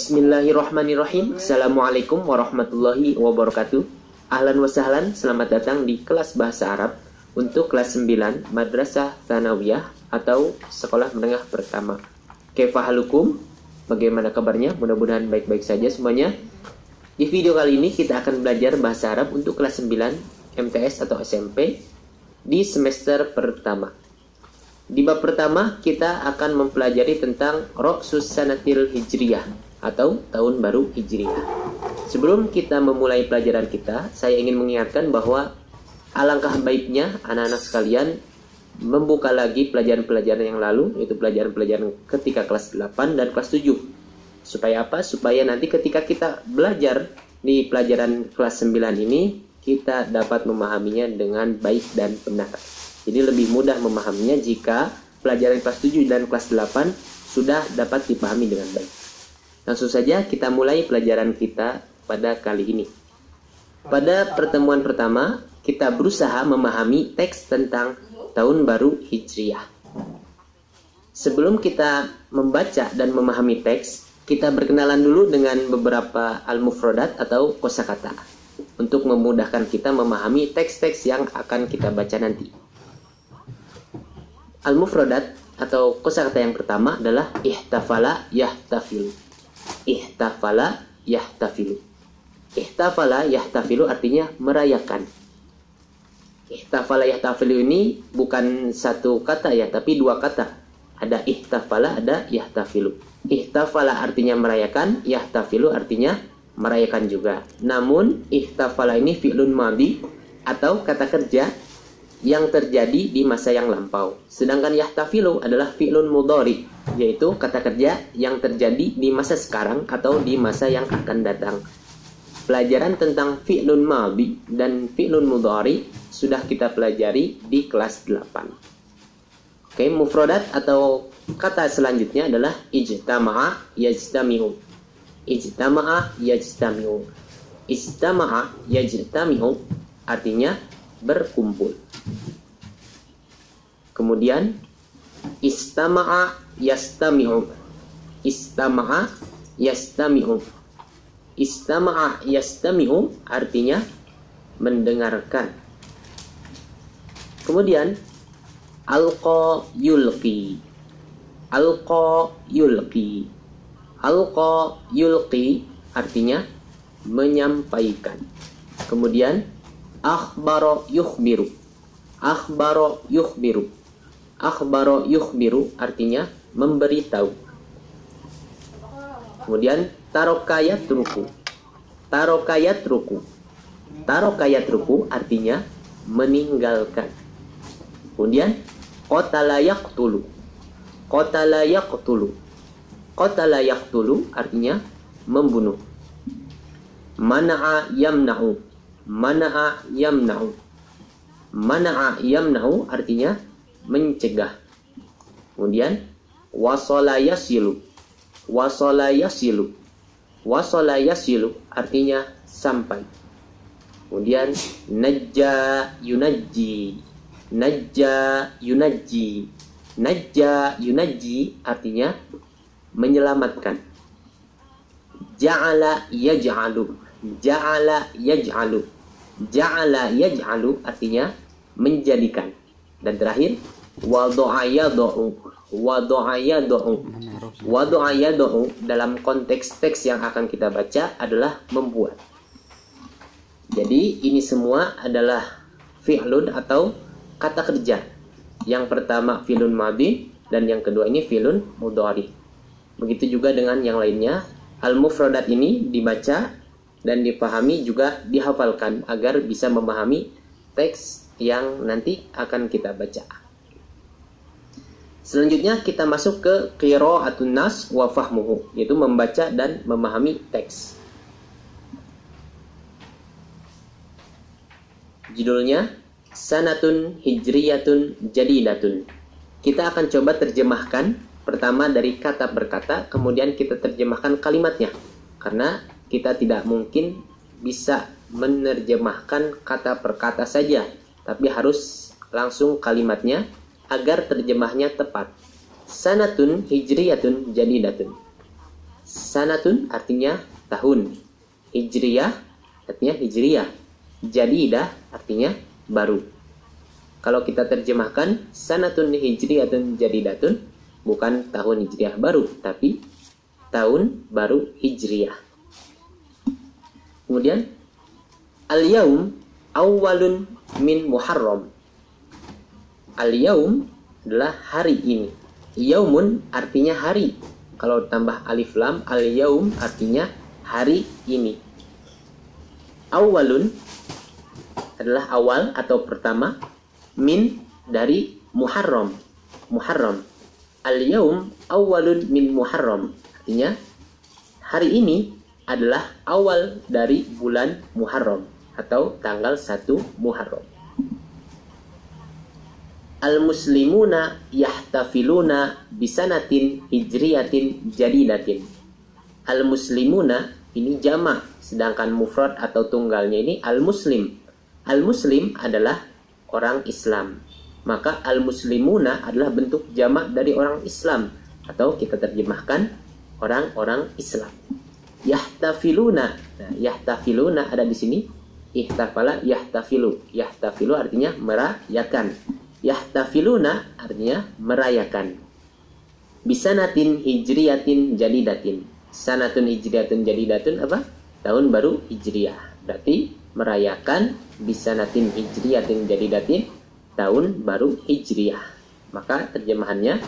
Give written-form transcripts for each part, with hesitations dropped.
Bismillahirrahmanirrahim. Assalamualaikum warahmatullahi wabarakatuh. Ahlan wa sahlan, selamat datang di kelas bahasa Arab untuk kelas 9 Madrasah Tsanawiyah atau sekolah menengah pertama. Kaifa halukum? Bagaimana kabarnya? Mudah-mudahan baik-baik saja semuanya. Di video kali ini kita akan belajar bahasa Arab untuk kelas 9 MTS atau SMP di semester pertama. Di bab pertama kita akan mempelajari tentang Ra'sus Sanatil Hijriyah atau tahun baru Hijriyah. Sebelum kita memulai pelajaran kita, saya ingin mengingatkan bahwa alangkah baiknya anak-anak sekalian membuka lagi pelajaran-pelajaran yang lalu, yaitu pelajaran-pelajaran ketika kelas 8 dan kelas 7. Supaya apa? Supaya nanti ketika kita belajar di pelajaran kelas 9 ini, kita dapat memahaminya dengan baik dan benar. Jadi lebih mudah memahaminya jika pelajaran kelas 7 dan kelas 8 sudah dapat dipahami dengan baik. Langsung saja kita mulai pelajaran kita pada kali ini. Pada pertemuan pertama, kita berusaha memahami teks tentang tahun baru Hijriyah. Sebelum kita membaca dan memahami teks, kita berkenalan dulu dengan beberapa al-mufradat atau kosakata untuk memudahkan kita memahami teks-teks yang akan kita baca nanti. Al-mufradat atau kosakata yang pertama adalah ihtafala yahtafilu. Ihtafala yahtafilu. Ihtafala yahtafilu artinya merayakan. Ihtafala yahtafilu ini bukan satu kata ya, tapi dua kata. Ada ihtafala, ada yahtafilu. Ihtafala artinya merayakan, yahtafilu artinya merayakan juga. Namun ihtafala ini fi'lun madhi atau kata kerja yang terjadi di masa yang lampau. Sedangkan yahtafilu adalah fi'lun mudhari, yaitu kata kerja yang terjadi di masa sekarang atau di masa yang akan datang. Pelajaran tentang fi'lun madhi dan fi'lun mudhari sudah kita pelajari di kelas 8. Oke, mufradat atau kata selanjutnya adalah ijtama'a yajtami'u. Ijtama'a yajtami'u. Ijtama'a yajtami'u artinya berkumpul. Kemudian istama'a yastami'u. Istama'a yastami'u. Istama'a yastami'u artinya mendengarkan. Kemudian alqa yulqi. Alqa yulqi. Alqa yulqi artinya menyampaikan. Kemudian akhbaro yukhbiru. Akhbaro yukhbiru. Akhbaro yukhbiru artinya memberitahu. Kemudian tarokayat ruku. Tarokayat ruku. Tarokayat ruku artinya meninggalkan. Kemudian qatala yaqtulu. Qatala yaqtulu. Qatala yaqtulu artinya membunuh. Mana'a yamna'u. Mana'a yamna'u. Mana'a yamna'u artinya mencegah. Kemudian wasala yasilu. Wasala yasilu. Wasala yasilu artinya sampai. Kemudian najja yunajji. Najja yunajji. Najja yunajji artinya menyelamatkan. Ja'ala yaj'alu. Ja'ala yaj'alu. Ja'ala yaj'alu artinya menjadikan. Dan terakhir wadu'a yadu'u. Wadu'a yadu'u. Wadu'a yadu'u dalam konteks teks yang akan kita baca adalah membuat. Jadi ini semua adalah fi'lun atau kata kerja. Yang pertama fi'lun madhi dan yang kedua ini fi'lun mudhari. Begitu juga dengan yang lainnya. Al-mufradat ini dibaca dan dipahami juga dihafalkan agar bisa memahami teks yang nanti akan kita baca. Selanjutnya kita masuk ke qira'atun nas wa fahmuhu, yaitu membaca dan memahami teks. Judulnya Sanatun Hijriyatun Jadidatun. Kita akan coba terjemahkan pertama dari kata per kata, kemudian kita terjemahkan kalimatnya. Karena kita tidak mungkin bisa menerjemahkan kata per kata saja, tapi harus langsung kalimatnya agar terjemahnya tepat. Sanatun hijriyatun jadidatun. Sanatun artinya tahun. Hijriyah artinya hijriyah. Jadidah artinya baru. Kalau kita terjemahkan sanatun hijriyatun jadidatun, bukan tahun hijriyah baru, tapi tahun baru hijriyah. Kemudian al-yaum awwalun min Muharram. Al-yaum adalah hari ini. Yaumun artinya hari. Kalau tambah alif lam, al-yaum artinya hari ini. Awwalun adalah awal atau pertama, min dari Muharram. Muharram. Al-yaum awwalun min Muharram. Artinya hari ini adalah awal dari bulan Muharram atau tanggal 1 Muharram. Al-muslimuna yahtafiluna bisanatin hijriyatin jadidatin. Al-muslimuna ini jamak, sedangkan mufrad atau tunggalnya ini al-muslim. Al-muslim adalah orang Islam. Maka al-muslimuna adalah bentuk jamak dari orang Islam, atau kita terjemahkan orang-orang Islam. Yahtafiluna. Nah, yahtafiluna ada di sini. Ihtafala yahtafilu. Yahtafilu artinya merayakan. Yahtafiluna artinya merayakan. Bisanatin hijriyatin jadidatin. Sanatun hijriyatun jadidatun apa? Tahun baru hijriyah. Berarti merayakan bisanatin hijriyatin jadidatin, tahun baru hijriyah. Maka terjemahannya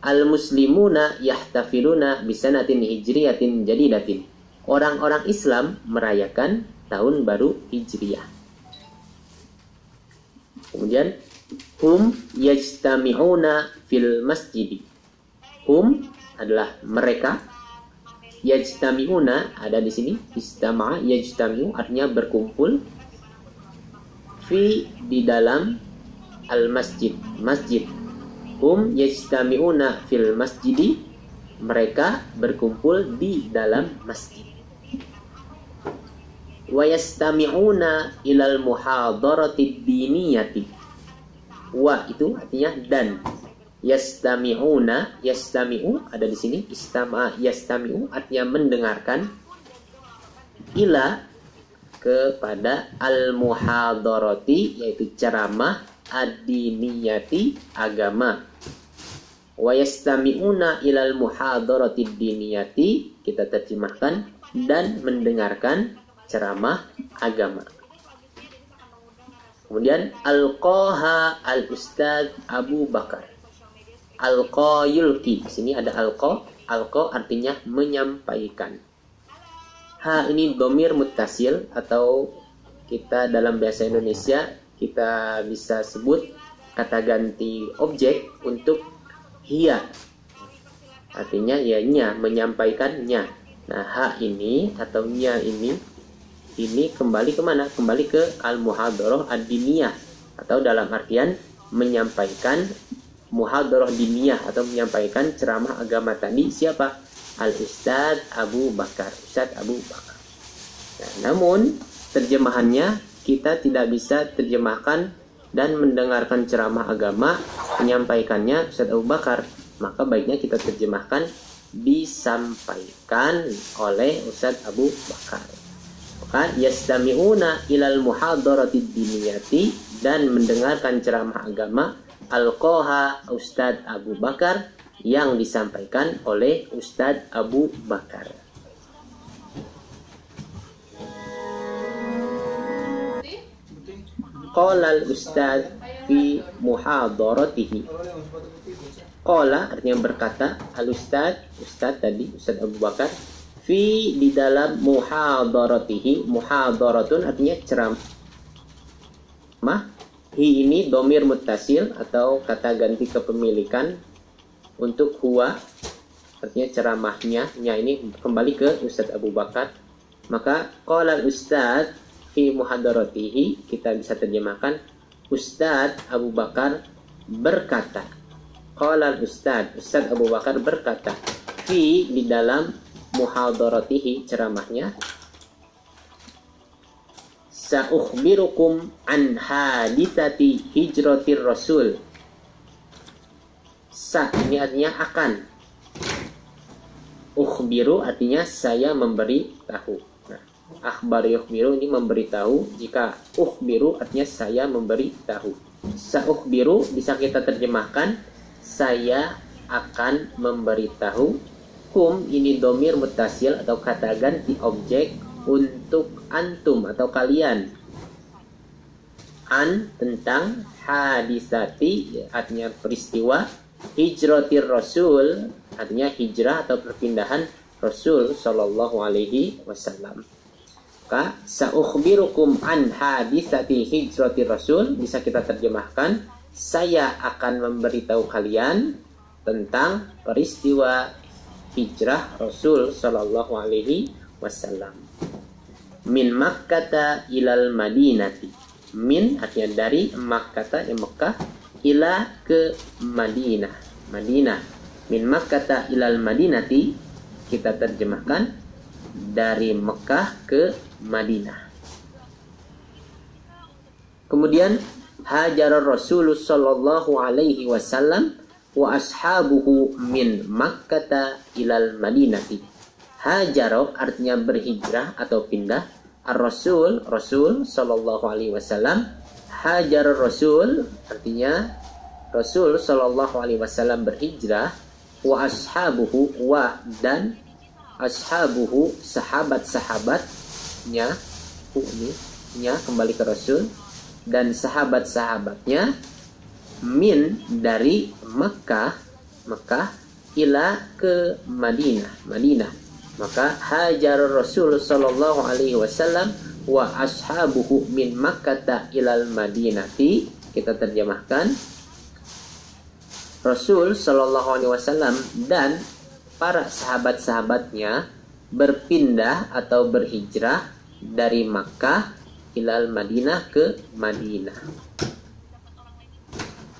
al-muslimuna yahtafiluna bisanatin hijriyatin jadidatin. Orang-orang Islam merayakan tahun baru hijriyah. Kemudian hum yajtami'una fil masjid. Hum adalah mereka. Yajtami'una ada di sini. Istama'a yajtami'u artinya berkumpul. Fi di dalam al masjid. Masjid. Hum yajtami'una fil masjidi. Mereka berkumpul di dalam masjid. Wa yastami'una ilal muhadarati diniyati. Wa itu artinya dan. Yastami'una, yastami'u ada di sini. Istama'a yastami'u artinya mendengarkan. Ila kepada al muhadarati yaitu ceramah ad-diniyati agama. Wa yastami'una ilal muhadarati diniyati kita terjemahkan dan mendengarkan ceramah agama. Kemudian alqaha al-ustadz Abu Bakar. Alqa yulki. Di sini ada alqa. Alqa artinya menyampaikan. Ha ini dhamir muttasil atau kita dalam bahasa Indonesia kita bisa sebut kata ganti objek untuk hiya. Artinya ya nya, menyampaikannya. Nah, ha ini atau nya ini kembali kemana? Kembali ke al-muhadarah ad-diniyah atau dalam artian menyampaikan muhadarah diniyah atau menyampaikan ceramah agama tadi. Siapa? Al-Ustadz Abu Bakar. Ustadz Abu Bakar. Nah, namun terjemahannya kita tidak bisa terjemahkan dan mendengarkan ceramah agama menyampaikannya Ustadz Abu Bakar. Maka baiknya kita terjemahkan disampaikan oleh Ustadz Abu Bakar. Maka yastami'una ilal muhadaratid diniyati dan mendengarkan ceramah agama alqaha Ustadz Abu Bakar yang disampaikan oleh Ustadz Abu Bakar. Qala al-ustadz fi muhadaratihi. Qala artinya berkata, al-ustadz, ustadz tadi Ustadz Abu Bakar, fi di dalam muhadaratihi. Muhadaratun artinya ceramah. Hi ini dhamir muttasil atau kata ganti kepemilikan untuk huwa, artinya ceramahnya. Nya ini kembali ke Ustadz Abu Bakar. Maka qala al-ustadz fi muhadaratihi kita bisa terjemahkan Ustadz Abu Bakar berkata. Qala al-ustadz, Ustadz Abu Bakar berkata, fi di dalam muhadaratihi ceramahnya, sa'ukhbirukum an hadithati hijratir rasul. Sa ini artinya akan. ukhbiru artinya saya memberi tahu. Nah, akhbar yukhbiru ini memberitahu. Jika ukhbiru artinya saya memberi tahu. Sa'ukhbiru bisa kita terjemahkan saya akan memberitahu. Kum ini domir mutasil atau kata ganti objek untuk antum atau kalian. An tentang hadisati artinya peristiwa. Hijratir Rasul artinya hijrah atau perpindahan Rasul Shallallahu Alaihi Wasallam. Maka sa'ukhbirukum an hadisati hijratir Rasul bisa kita terjemahkan saya akan memberitahu kalian tentang peristiwa hijrah Rasul Shallallahu Alaihi Wasallam. Min Makkata ilal Madinati. Min artinya dari Makkata Mekah ila ke Madinah. Madinah. Min Makkata ilal Madinati kita terjemahkan dari Mekah ke Madinah. Kemudian hajar Rasul sallallahu alaihi wasallam wa ashabuhu min Makkata ilal Madinati. Hajar artinya berhijrah atau pindah. Ar-Rasul Rasul sallallahu alaihi wasallam. Hajar Rasul artinya Rasul Shallallahu Alaihi Wasallam berhijrah. Wa ashabuhu wa dan ashabuhu sahabat-sahabatnya. Ini kembali ke Rasul dan sahabat-sahabatnya min dari Mekah ila ke Madinah. Maka hajar Rasul Shallallahu Alaihi Wasallam wa ashabuhu min Makkata ilal Madinati kita terjemahkan Rasul Shallallahu Alaihi Wasallam dan para sahabat-sahabatnya berpindah atau berhijrah dari Makkah ilal Madinah ke Madinah.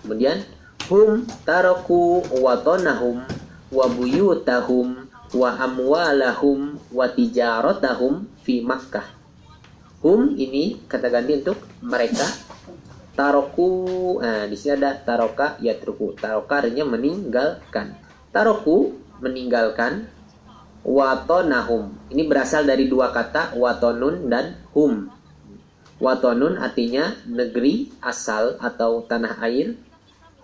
Kemudian hum taraku watonahum wa buyutahum wa amwalahum wa tijaratahum fi Makkah. Hum ini kata ganti untuk mereka. Taroku, nah di sini ada taroka yatruku. Taroka artinya meninggalkan. Taroku meninggalkan. Watonahum ini berasal dari dua kata watonun dan hum. Watonun artinya negeri asal atau tanah air.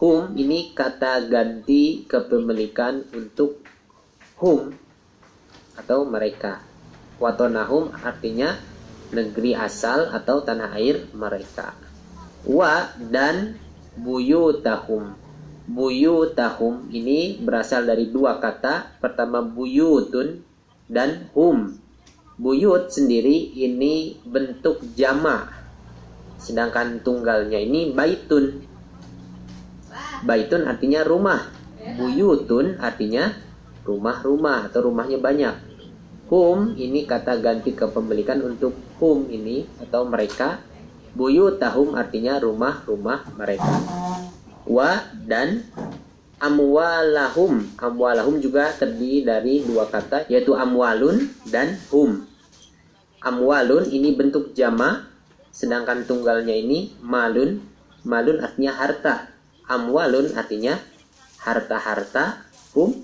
Hum ini kata ganti kepemilikan untuk hum atau mereka. Watonahum artinya negeri asal atau tanah air mereka. Wa dan buyutahum. Buyutahum ini berasal dari dua kata. Pertama buyutun dan hum. Buyut sendiri ini bentuk jama'. Sedangkan tunggalnya ini baitun. Baitun artinya rumah. Buyutun artinya rumah-rumah atau rumahnya banyak. Hum ini kata ganti kepemilikan untuk hum ini atau mereka. Buyutahum artinya rumah-rumah mereka. Wa dan amwalahum. Amwalahum juga terdiri dari dua kata yaitu amwalun dan hum. Amwalun ini bentuk jama', sedangkan tunggalnya ini malun. Malun artinya harta. Amwalun artinya harta-harta. Hum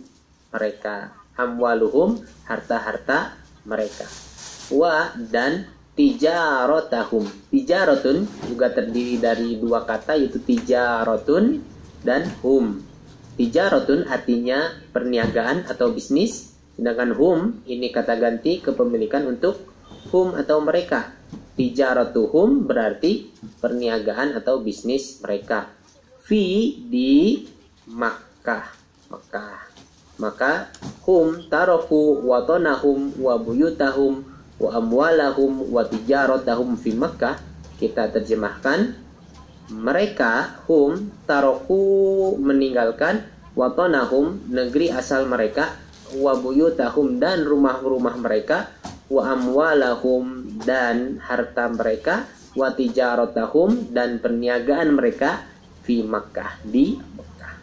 mereka. Amwaluhum harta-harta mereka. Wa dan tijarotahum. Tijarotun juga terdiri dari dua kata yaitu tijarotun dan hum. Tijarotun artinya perniagaan atau bisnis, sedangkan hum ini kata ganti kepemilikan untuk hum atau mereka. Tijaratuhum berarti perniagaan atau bisnis mereka. Fi di Makkah. Maka hum taroku watonahum wa buyutahum wa amwalahum wa tijaratahum fi Makkah. Kita terjemahkan mereka hum taroku meninggalkan watonahum negeri asal mereka wa buyutahum dan rumah-rumah mereka wa amwalahum dan harta mereka wa tijaratahum dan perniagaan mereka fi Makkah di Makkah.